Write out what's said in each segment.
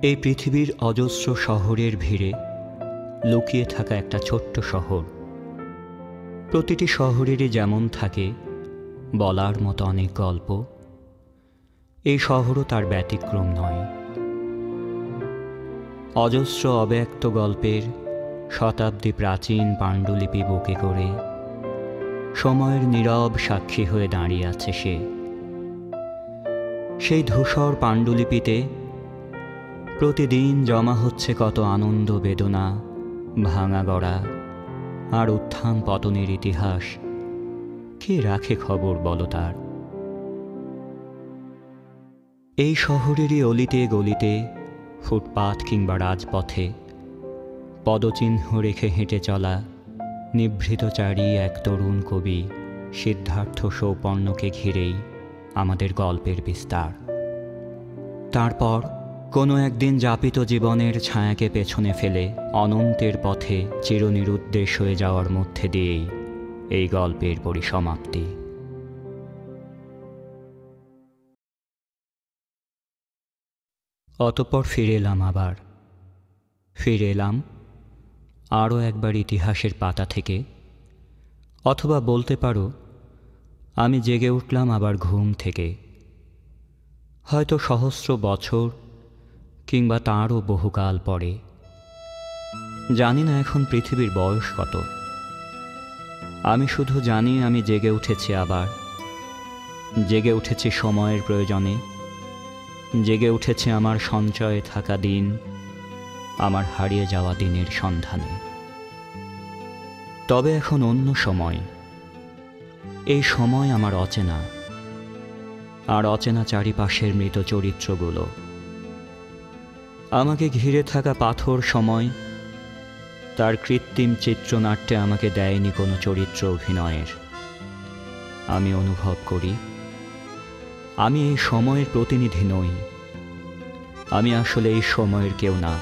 এই পৃথিবীর অজস্র শহরের ভিড়ে লুকিয়ে থাকা একটা ছোট্ট শহর। প্রতিটি শহরেরই যেমন থাকে বলার মতো অনেক গল্প, এই শহরও তার ব্যতিক্রম নয়। অজস্র অব্যক্ত গল্পের শতাব্দী প্রাচীন পাণ্ডুলিপি বুকে করে সময়ের নীরব সাক্ষী হয়ে দাঁড়িয়ে আছে সে। সেই ধূসর পাণ্ডুলিপিতে প্রতিদিন জমা হচ্ছে কত আনন্দ, বেদনা, ভাঙা গড়া আর উত্থান পতনের ইতিহাস। কে রাখে খবর বলো তার? এই শহরেরই অলিতে গলিতে, ফুটপাথ কিংবা রাজপথে পদচিহ্ন রেখে হেঁটে চলা নিভৃতচারী এক তরুণ কবি সিদ্ধার্থ সৌপর্ণকে ঘিরেই আমাদের গল্পের বিস্তার। তারপর কোনো একদিন যাপিত জীবনের ছায়াকে পেছনে ফেলে অনন্তের পথে চিরনিরুদ্দেশ হয়ে যাওয়ার মধ্যে দিয়েই এই গল্পের পরিসমাপ্তি। অতঃপর ফিরে এলাম আরও একবার ইতিহাসের পাতা থেকে, অথবা বলতে পারো আমি জেগে উঠলাম আবার ঘুম থেকে। হয়তো সহস্র বছর কিংবা তারও বহুকাল পরে। জানি না এখন পৃথিবীর বয়স কত। আমি শুধু জানি আমি জেগে উঠেছি আবার, জেগে উঠেছি সময়ের প্রয়োজনে, জেগে উঠেছে আমার সঞ্চয়ে থাকা দিন, আমার হারিয়ে যাওয়া দিনের সন্ধানে। তবে এখন অন্য সময়। এই সময় আমার অচেনা, আর অচেনা চারিপাশের মৃত চরিত্রগুলো। আমাকে ঘিরে থাকা পাথর সময় তার কৃত্রিম চিত্রনাট্যে আমাকে দেয়নি কোনো চরিত্র অভিনয়ের। আমি অনুভব করি আমি এই সময়ের প্রতিনিধি নই। আমি আসলে এই সময়ের কেউ না।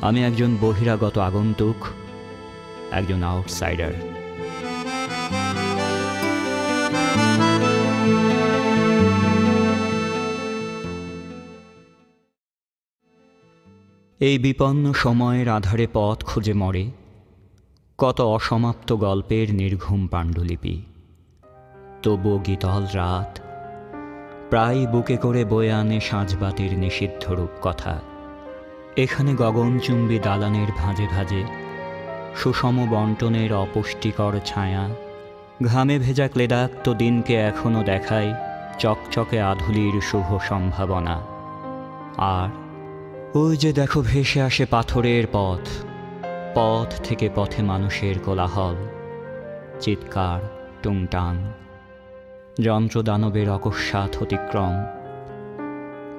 আমি একজন বহিরাগত আগন্তুক, একজন আউটসাইডার। এই বিপন্ন সময়ের আধারে পথ খুঁজে মরে কত অসমাপ্ত গল্পের নির্ঘুম পাণ্ডুলিপি। তবুও গীতল রাত প্রায় বুকে করে বয়ে আনে সাঁঝবাতির নিষিদ্ধ রূপকথা। এখানে গগনচুম্বী দালানের ভাঁজে ভাঁজে সুষম বন্টনের অপুষ্টিকর ছায়া ঘামে ভেজা ক্লেদাক্ত দিনকে এখনো দেখায় চকচকে আধুলির শুভ সম্ভাবনা। আর ওই যে দেখো ভেসে আসে পাথরের পথ, পথ থেকে পথে মানুষের কোলাহল, চিৎকার, টুংটাং, যন্ত্রদানবের অকস্মাৎ অতিক্রম,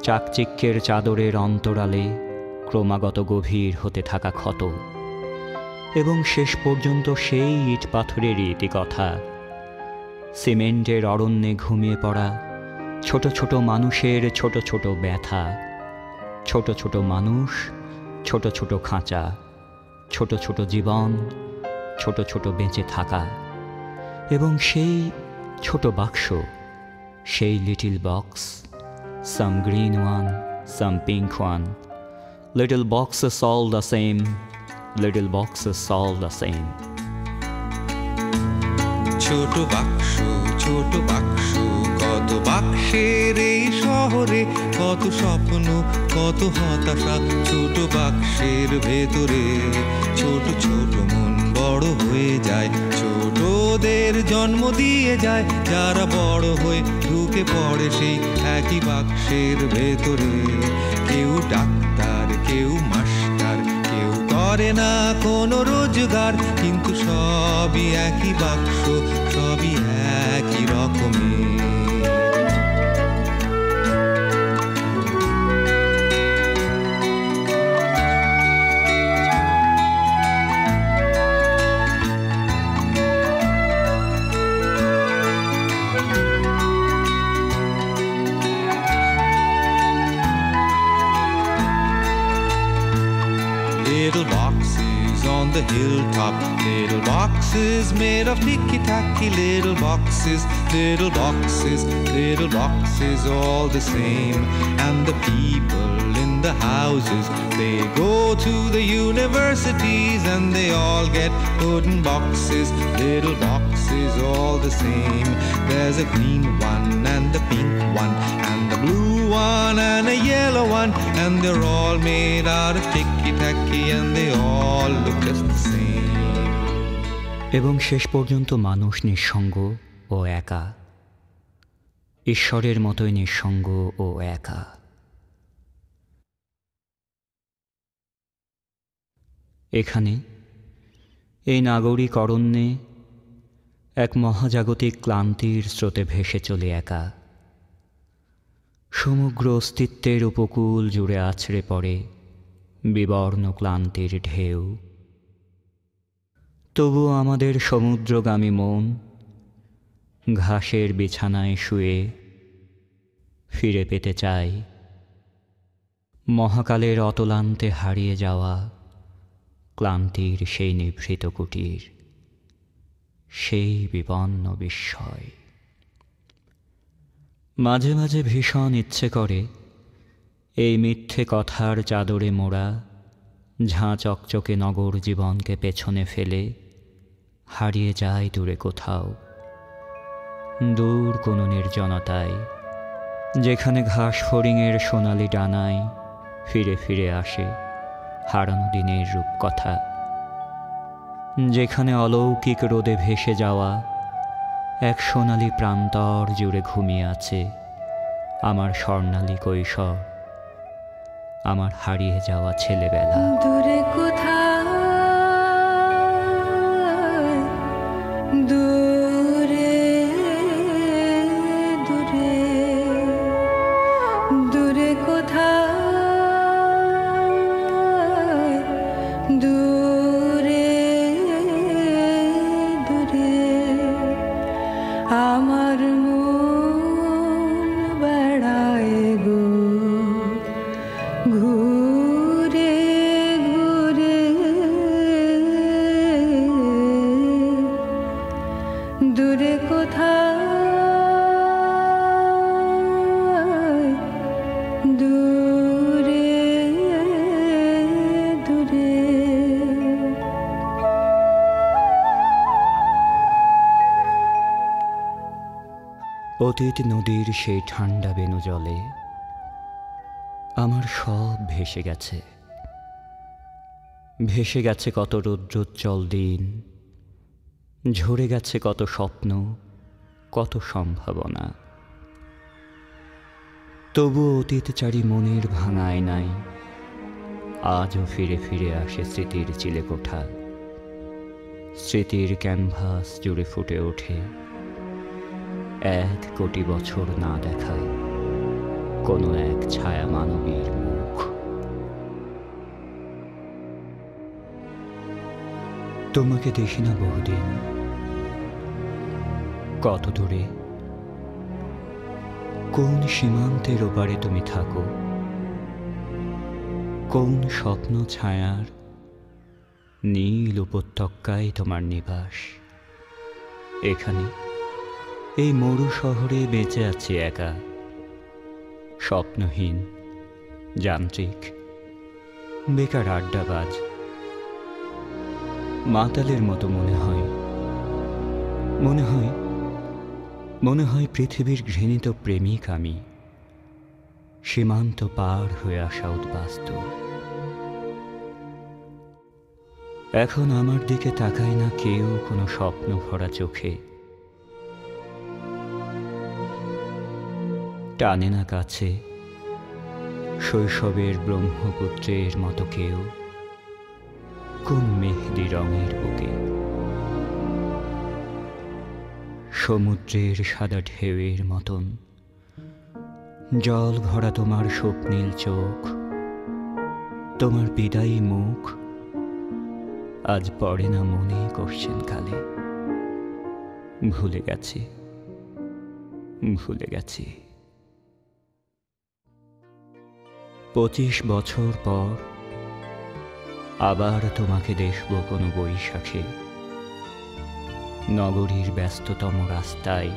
চাকচিক্যের চাদরের অন্তরালে ক্রমাগত গভীর হতে থাকা ক্ষত, এবং শেষ পর্যন্ত সেই ইট পাথরেরই ইতিকথা। সিমেন্টের অরণ্যে ঘুমিয়ে পড়া ছোট ছোট মানুষের ছোট ছোট ব্যথা, ছোট ছোট মানুষ, ছোট ছোট খাঁচা, ছোট ছোট জীবন, ছোট ছোট বেঁচে থাকা, এবং সেই ছোট বাক্স, সেই little box, some green one, some pink one, little boxes all the same, little boxes all the same. ছোট বাক্স কত বাক্সের এই শহরে, কত স্বপ্ন, কত হতাশা ছোট বাক্সের ভেতরে। ছোট ছোট মন বড় হয়ে যায়, ছোটদের জন্ম দিয়ে যায়, যারা বড় হয়ে ঢুকে পড়ে সেই একই বাক্সের ভেতরে। কেউ ডাক্তার, কেউ মাস্টার, কেউ করে না কোনো রোজগার, কিন্তু সবই একই বাক্স, সবই একই রকমের। Little boxes on the hilltop, little boxes made of ticky-tacky, little boxes, little boxes, little boxes all the same. And the people in the houses. They go to the universities and they all get wooden boxes, little boxes all the same. There's a green one and a pink one and a blue one and a yellow one, and they're all made out of ticky-tacky and they all look just the same. এবং শেষ পর্যন্ত মানুষ নিঃসঙ্গ ও একা, ঈশ্বরের মতোই নিঃসঙ্গ ও একা। এখানে এই নাগরিক অরণ্যে এক মহাজাগতিক ক্লান্তির স্রোতে ভেসে চলে একা। সমগ্র অস্তিত্বের উপকূল জুড়ে আছড়ে পড়ে বিবর্ণ ক্লান্তির ঢেউ। তবু আমাদের সমুদ্রগামী মন ঘাসের বিছানায় শুয়ে ফিরে পেতে চায় মহাকালের অতলান্তে হারিয়ে যাওয়া ক্লান্তির সেই নিভৃত কুটির, সেই বিপন্ন বিস্ময়। মাঝে মাঝে ভীষণ ইচ্ছে করে এই মিথ্যে কথার চাদরে মোড়া ঝাঁ চকচকে নগর জীবনকে পেছনে ফেলে হারিয়ে যায় দূরে কোথাও, দূর কোনো নির্জনতায়, যেখানে ঘাস ফড়িংয়ের সোনালি ডানায় ফিরে ফিরে আসে হারানো দিনের রূপকথা, যেখানে অলৌকিক রোদে ভেসে যাওয়া এক সোনালি প্রান্তর জুড়ে ঘুমিয়ে আছে আমার স্বর্ণালী কৈশোর, আমার হারিয়ে যাওয়া ছেলেবেলা। দূরে কোথায়, দূরে দূরে, দূরে কোথায়, দূরে দূরে আমার মন বেড়ায় গো ঘুরে ঘুরে, দূরে কোথায়, দূরে দূরে। অতীত নদীর সেই ঠান্ডা বেনু জলে আমার সব ভেসে গেছে, ভেসে গেছে কত রৌদ্রোজ্জ্বল দিন, ঝরে গেছে কত স্বপ্ন, কত সম্ভাবনা। তবু অতীতচারী মনের ভাঙায় নাই আজও ফিরে ফিরে আসে স্মৃতির চিলেকোঠা, স্মৃতির ক্যানভাস জুড়ে ফুটে ওঠে 1 কোটি বছর না দেখা কোনো এক ছায়া মানবীর মুখ। তোমাকে দেখি না বহুদিন, কত দূরে কোন সীমান্তের ওপারে তুমি থাকো, কোন স্বপ্ন ছায়ার নীল উপত্যকায় তোমার নিবাস। এখানে এই মরু শহরে বেঁচে আছি একা, স্বপ্নহীন, যান্ত্রিক, বেকার আড্ডাবাজ। মাতালের মতো মনে হয়, মনে হয়, মনে হয় পৃথিবীর ঘৃণিত প্রেমিক আমি, সীমান্ত পার হয়ে আসা উদ্বাস্তু। এখন আমার দিকে তাকায় না কেউ কোনো স্বপ্ন ভরা চোখে, টানে না কাছে শৈশবের ব্রহ্মপুত্রের মতো কেউ কোন মেহেদি রঙের বুকে। সমুদ্রের সাদা ঢেউয়ের মতন জল ভরা তোমার স্বপ্নীল চোখ, তোমার বিদায়ী মুখ আজ পড়ে না মনে কোশ্চেন কালে। ভুলে গেছি, ভুলে গেছি। 25 বছর পর আবার তোমাকে দেখব কোনো বৈশাখে, নগরীর ব্যস্ততম রাস্তায়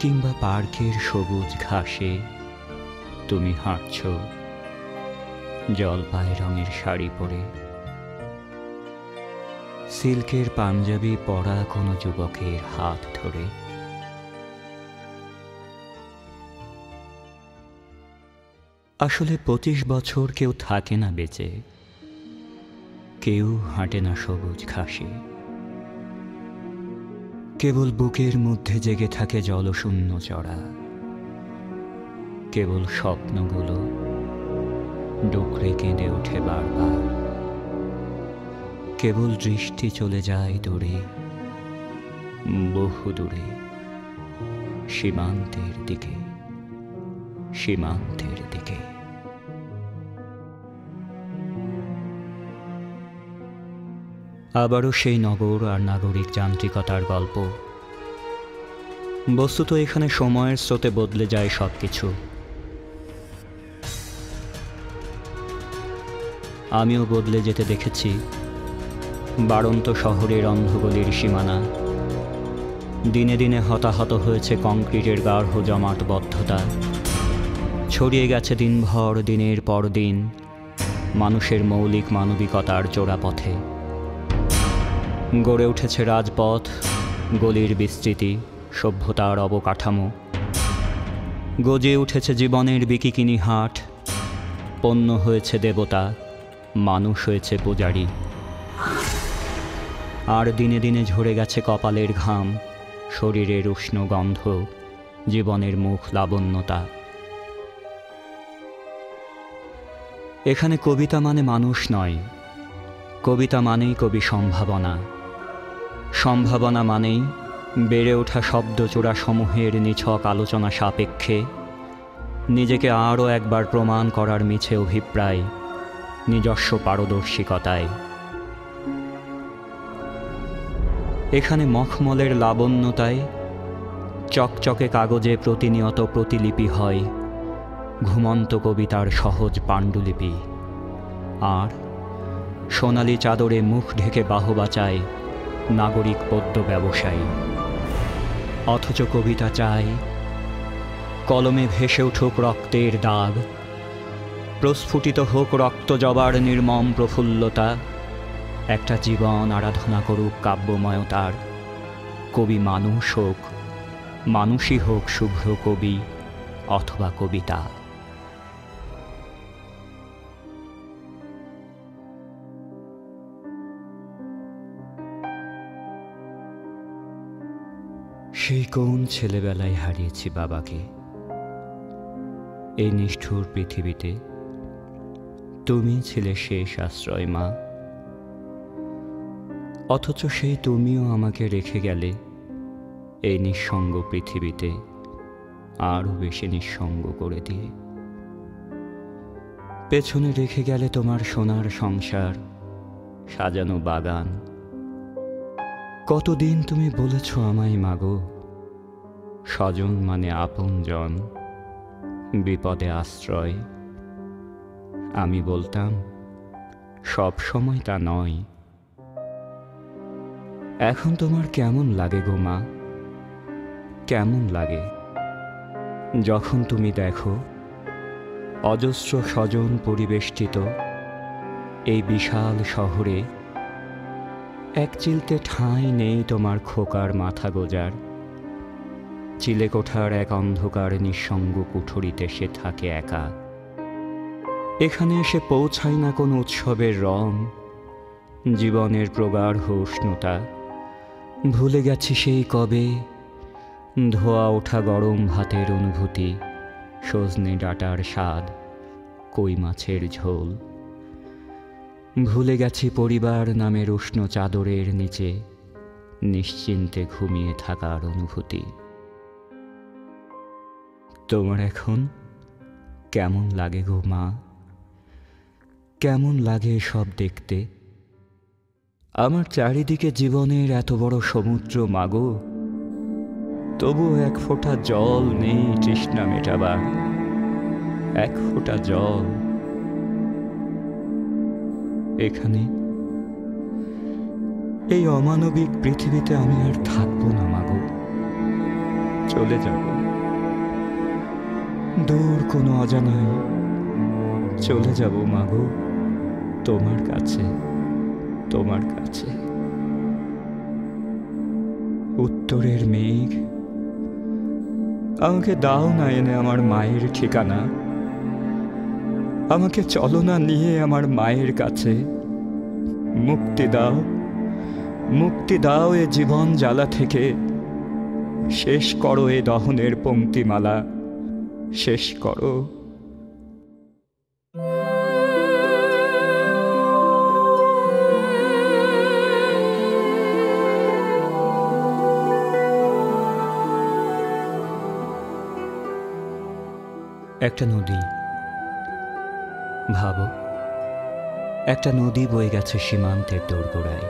কিংবা পার্কের সবুজ ঘাসে তুমি হাঁটছ জলপাই রঙের শাড়ি পরে, সিল্কের পাঞ্জাবি পরা কোনো যুবকের হাত ধরে। আসলে 25 বছর কেউ থাকে না বেঁচে, কেউ হাঁটে না সবুজ ঘাসে, কেবল বুকের মধ্যে জেগে থাকে জলশূন্য চড়া, কেবল স্বপ্নগুলো ডুকরে কেঁদে ওঠে বারবার, কেবল দৃষ্টি চলে যায় দূরে, বহু দূরে, সীমান্তের দিকে, সীমান্তের দিকে। আবারও সেই নগর আর নাগরিক যান্ত্রিকতার গল্প। বস্তুত এখানে সময়ের স্রোতে বদলে যায় সবকিছু। আমিও বদলে যেতে দেখেছি বাড়ন্ত শহরের অন্ধগলির সীমানা। দিনে দিনে হতাহত হয়েছে কংক্রিটের গাঢ় জমাটবদ্ধতা, ছড়িয়ে গেছে দিনভর দিনের পর দিন মানুষের মৌলিক মানবিকতার চোরাপথে। গড়ে উঠেছে রাজপথ, গলির বিস্তৃতি, সভ্যতার অবকাঠামো। গজিয়ে উঠেছে জীবনের বিকিকিনি হাট। পণ্য হয়েছে দেবতা, মানুষ হয়েছে পূজারী। আর দিনে দিনে ঝরে গেছে কপালের ঘাম, শরীরের উষ্ণ গন্ধ, জীবনের মুখ লাবণ্যতা। এখানে কবিতা মানে মানুষ নয়, কবিতা মানেই কবি সম্ভাবনা। সম্ভাবনা মানেই বেড়ে ওঠা শব্দচূড়া সমূহের নিছক আলোচনা সাপেক্ষে নিজেকে আরও একবার প্রমাণ করার মিছে অভিপ্রায়, নিজস্ব পারদর্শিকতায়। এখানে মখমলের লাবণ্যতায় চকচকে কাগজে প্রতিনিয়ত প্রতিলিপি হয় ঘুমন্ত কবিতার সহজ পাণ্ডুলিপি, আর সোনালি চাদরে মুখ ঢেকে বাহবা চায় নাগরিক পদ্য ব্যবসায়ী। অথচ কবিতা চায় কলমে ভেসে উঠুক রক্তের দাগ, প্রস্ফুটিত হোক রক্ত জবার নির্মম প্রফুল্লতা, একটা জীবন আরাধনা করুক কাব্যময়তার। কবি মানুষ হোক, মানুষই হোক শুভ্র কবি অথবা কবিতা। সেই কোন ছেলেবেলায় হারিয়েছি বাবাকে। এই নিষ্ঠুর পৃথিবীতে তুমি ছিলে শেষ আশ্রয় মা। অথচ সেই তুমিও আমাকে রেখে গেলে এই নিঃসঙ্গ পৃথিবীতে আরও বেশি নিঃসঙ্গ করে দিয়ে। পেছনে রেখে গেলে তোমার সোনার সংসার, সাজানো বাগান। কতদিন তুমি বলেছ আমায় মাগো, স্বজন মানে আপনজন, বিপদে আশ্রয়। আমি বলতাম সব সময় তা নয়। এখন তোমার কেমন লাগে গো মা, কেমন লাগে যখন তুমি দেখো অজস্র স্বজন পরিবেষ্টিত এই বিশাল শহরে এক চিলতে ঠাঁই নেই তোমার খোকার মাথা গোজার। চিলেকোঠার এক অন্ধকার নিঃসঙ্গ কুঠুরিতে সে থাকে একা। এখানে এসে পৌঁছায় না কোনো উৎসবের রং, জীবনের প্রগাঢ় উষ্ণতা। ভুলে গেছি সেই কবে ধোয়া ওঠা গরম ভাতের অনুভূতি, সজনে ডাঁটার স্বাদ, কই মাছের ঝোল। ভুলে গেছি পরিবার নামের উষ্ণ চাদরের নিচে নিশ্চিন্তে ঘুমিয়ে থাকার অনুভূতি। তোমার এখন কেমন লাগে গো মা, কেমন লাগে সব দেখতে? আমার চারিদিকে জীবনের এত বড় সমুদ্র মাগো, তবু এক ফোঁটা জল নেই তৃষ্ণা মেটাবার, এক ফোঁটা জল। এখানে এই অমানবিক পৃথিবীতে আমি আর থাকবো না মাগো, চলে যাব দূর কোনো অজানায়, চলে যাব মাগো তোমার কাছে, তোমার কাছে। উত্তরের মেঘ, আমাকে দাও না এনে আমার মায়ের ঠিকানা, আমাকে চলো না নিয়ে আমার মায়ের কাছে। মুক্তি দাও, মুক্তি দাও এ জীবন জ্বালা থেকে, শেষ করো এ দহনের পংক্তিমালা, শেষ করো। একটা নদী, ভাবো একটা নদী বয়ে গেছে সীমান্তের দোরগোড়ায়।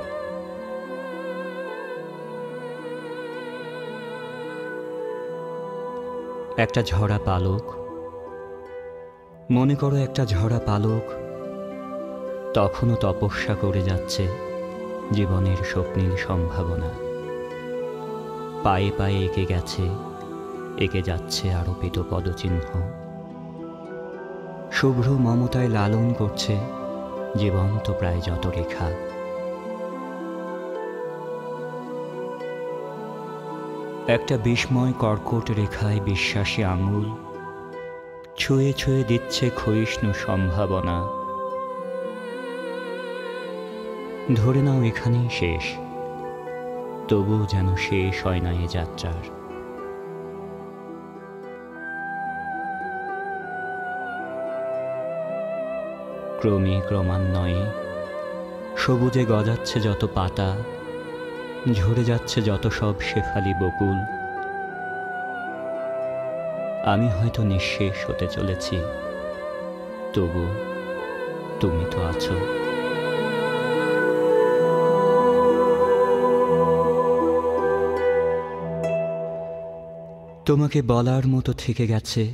একটা ঝরা পালক, মনে করো একটা ঝরা পালক তখনও তপস্যা করে যাচ্ছে জীবনের স্বপ্নীল সম্ভাবনা। পায়ে পায়ে এঁকে গেছে, এঁকে যাচ্ছে আরোপিত পদচিহ্ন। শুভ্র মমতায় লালন করছে জীবন্ত প্রায় যত রেখা। একটা বিস্ময় কর্কট রেখায় বিশ্বাসী আঙুল ছুঁয়ে ছুঁয়ে দিচ্ছে ক্ষয়িষ্ণু সম্ভাবনা। ধরে নাও এখানেই শেষ, তবু যেন শেষ হয় না এ যাত্রার। ক্রমে ক্রমান্বয়ে সবুজে গজাচ্ছে যত পাতা, ঝরে যাচ্ছে যত সব শেফালি বকুল। আমি হয়তো নিঃশেষ হতে চলেছি, তবু তুমি তো আছো। তোমাকে বলার মতো থেকে গেছে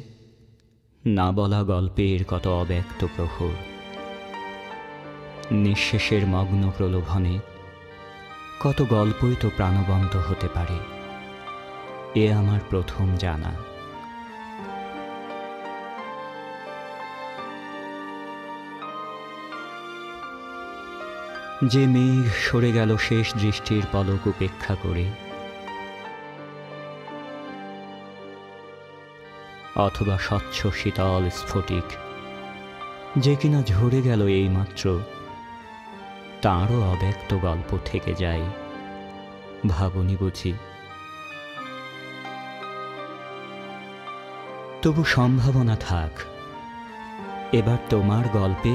না বলা গল্পের কত অব্যক্ত প্রহর। নিঃশেষের মগ্ন প্রলোভনে কত গল্পই তো প্রাণবন্ত হতে পারে, এ আমার প্রথম জানা। যে মেঘ সরে গেল শেষ দৃষ্টির পলক উপেক্ষা করে, অথবা স্বচ্ছ শীতল স্ফটিক যে কিনা ঝরে গেল এইমাত্র, তাঁরও অব্যক্ত গল্প থেকে যায়। ভাবনি বুঝি? তবু সম্ভাবনা থাক, এবার তোমার গল্পে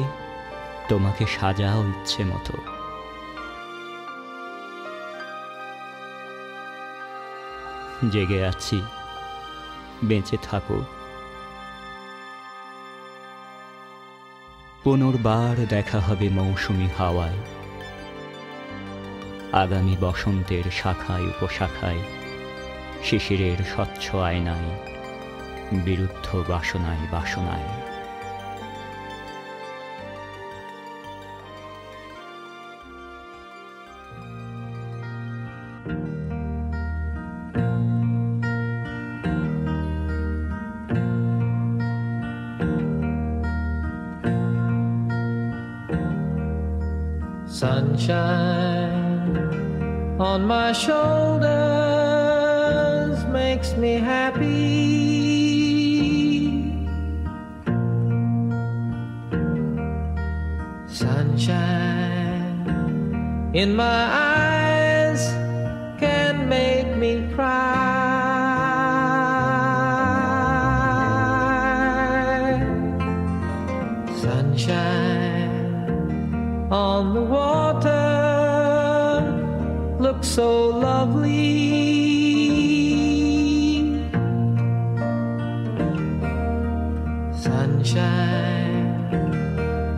তোমাকে সাজাও ইচ্ছে মতো। জেগে আছি, বেঁচে থাকো। পুনর্বার দেখা হবে মৌসুমি হাওয়ায়, আগামী বসন্তের শাখায় উপশাখায়, শিশিরের স্বচ্ছ আয়নায়, বিরুদ্ধ বাসনায় বাসনায়। Sunshine on my shoulders makes me happy. Sunshine in my eyes can make me cry. Sunshine on the water looks so lovely. Sunshine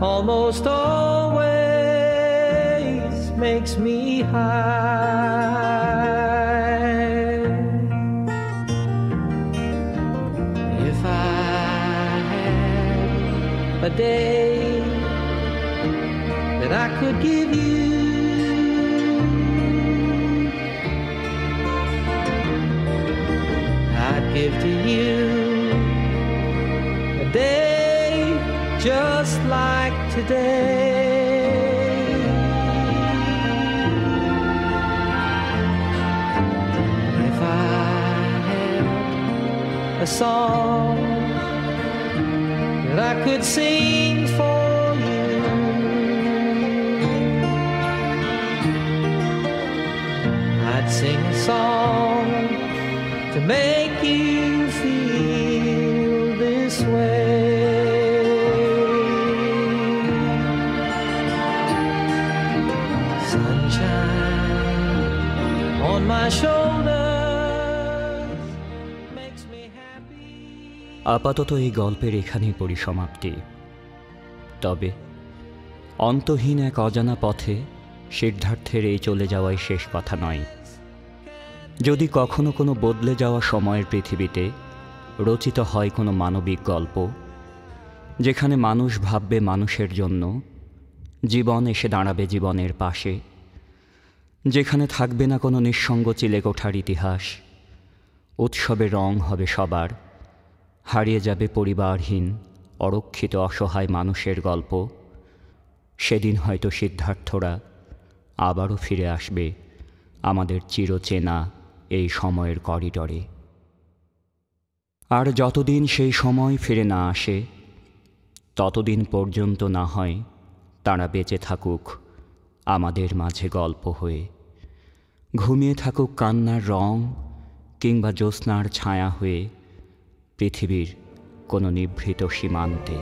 almost always makes me high. If I had a day that I could give you, I'd give to you a day just like today. If I had a song that I could sing for you, I'd sing a song to make you feel this way. Sunshine on my shoulders makes me happy. আপাতত এই গল্পের এখানেই পরিসমাপ্তি। তবে অন্তহীন এক অজানা পথে সিদ্ধার্থের এই চলে যাওয়াই শেষ কথা নয়। যদি কখনো কোনো বদলে যাওয়া সময়ের পৃথিবীতে রচিত হয় কোনো মানবিক গল্প, যেখানে মানুষ ভাববে মানুষের জন্য, জীবন এসে দাঁড়াবে জীবনের পাশে, যেখানে থাকবে না কোনো নিঃসঙ্গ চিলেকোঠার ইতিহাস, উৎসবে রং হবে সবার, হারিয়ে যাবে পরিবারহীন অরক্ষিত অসহায় মানুষের গল্প, সেদিন হয়তো সিদ্ধার্থরা আবারও ফিরে আসবে আমাদের চিরচেনা এই সময়ের করিডরে। আর যতদিন সেই সময় ফিরে না আসে, ততদিন পর্যন্ত না হয় তারা বেঁচে থাকুক আমাদের মাঝে গল্প হয়ে, ঘুমিয়ে থাকুক কান্নার রং কিংবা জ্যোৎস্নার ছায়া হয়ে পৃথিবীর কোনো নিভৃত সীমান্তে।